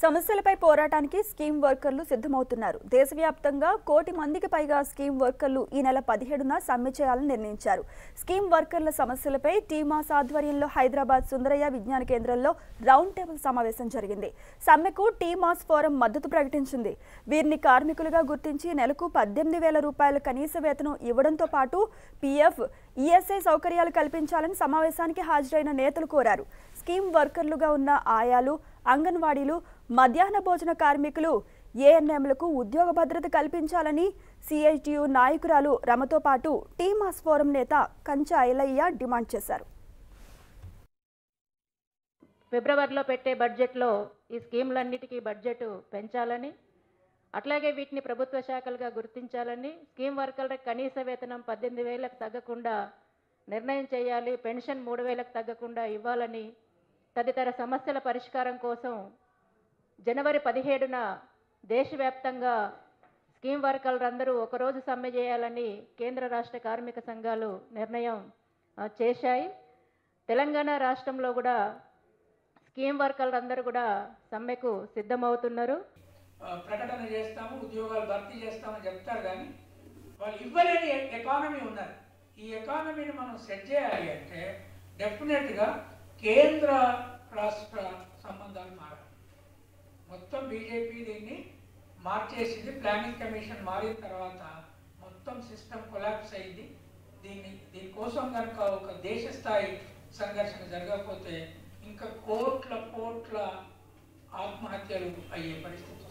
సమస్యలపై పోరాటానికి స్కీమ్ వర్కర్లు సిద్ధమవుతున్నారు. దేశవ్యాప్తంగా 1 కోటి మందికి పైగా స్కీమ్ వర్కర్లు ఈ నెల 17న సమ్మె చేయాలని నిర్ణయించారు. స్కీమ్ వర్కర్ల సమస్యలపై టీమాస్ ఆధ్వర్యంలో హైదరాబాద్ సుందరయ్య విజ్ఞాన కేంద్రంలో రౌండ్ టేబుల్ సమావేశం జరిగింది. సమ్మెకు టీమాస్ ఫోరం మద్దతు ప్రకటించింది. వీరిని కార్మికులుగా గుర్తించి నెలకు 18,000 రూపాయల కనీస వేతనం ఇవ్వడంతో పాటు పీఎఫ్, ఈఎస్ఐ సౌకర్యాలు కల్పించాలని సమావేశానికి హాజరైన నేతలు కోరారు. స్కీమ్ వర్కర్లుగా ఉన్న ఆయాలు, అంగన్వాడీలు, మధ్యాహ్న భోజన కార్మికులు, ఏఎన్ఎంలకు ఉద్యోగ భద్రత కల్పించాలని సిఐటియు నాయకురాలు రమతో పాటు టీమాస్ ఫోరం నేత కంచా ఐలయ్య డిమాండ్ చేశారు. ఫిబ్రవరిలో పెట్టే బడ్జెట్లో ఈ స్కీమ్లన్నిటికీ బడ్జెట్ పెంచాలని, అట్లాగే వీటిని ప్రభుత్వ శాఖలుగా గుర్తించాలని, స్కీమ్ వర్కర్లకు కనీస వేతనం 18,000కు తగ్గకుండా నిర్ణయం చేయాలి, పెన్షన్ 3,000కు తగ్గకుండా ఇవ్వాలని, తదితర సమస్యల పరిష్కారం కోసం జనవరి 17న దేశవ్యాప్తంగా స్కీమ్ వర్కర్లందరూ ఒకరోజు సమ్మె చేయాలని కేంద్ర రాష్ట్ర కార్మిక సంఘాలు నిర్ణయం చేశాయి. తెలంగాణ రాష్ట్రంలో కూడా స్కీమ్ వర్కర్లందరూ కూడా సమ్మెకు సిద్ధమవుతున్నారు. ప్రకటన చేస్తాము, ఉద్యోగాలు భర్తీ చేస్తామని చెప్తారు, కానీ వాళ్ళు ఇవ్వలేని ఎకానమీ ఉన్నారు. ఈ ఎకానమీని మనం సెట్ చేయాలి అంటే డెఫినెట్గా కేంద్ర రాష్ట్ర సంబంధాలు మారాలి. మొత్తం బీజేపీ దీన్ని మార్చేసింది. ప్లానింగ్ కమిషన్ మారిన తర్వాత మొత్తం సిస్టమ్ కొలాప్స్ అయింది. దీనికోసం కనుక ఒక దేశ స్థాయి సంఘర్షణ జరగకపోతే ఇంకా కోట్ల ఆత్మహత్యలు అయ్యే పరిస్థితి.